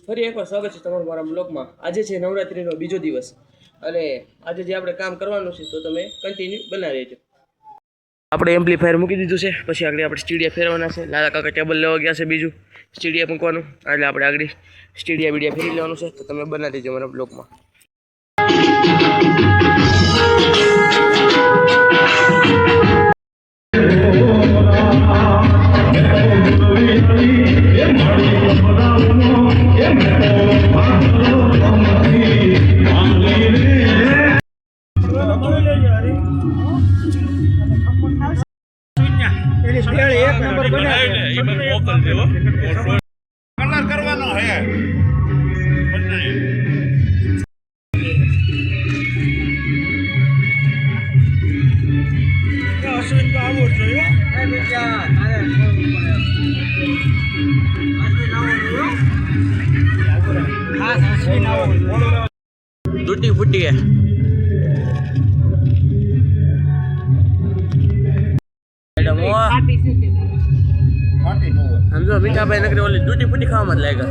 ફરી એકવાર સ્વાગત છે તમારું મારા બ્લોગમાં। આજે છે નવરાત્રીનો બીજો દિવસ અને આજે જે આપણે કામ કરવાનું છે તો તમે કન્ટિન્યુ બનાવી રહેજો। આપણે એમ્પ્લીફાયર મૂકી દીધું છે, પછી આગળ આપણે સ્ટીડિયા ફેરવાના છે। લાલા કાકા ટેબલ લેવા ગયા છે બીજું સ્ટીડિયા મૂકવાનું, એટલે આપણે આગળ સ્ટીડિયા બીડિયા ફેરી લેવાનું છે। તો તમે બનાવી દેજો મારા બ્લોગમાં। કલર કરવાનો હે અશ્વિન તો આવો જોઈએ टूटी फूटी है हम जो मीठा भाई नगरी वाली टूटी फूटी खावा मत लगेगा।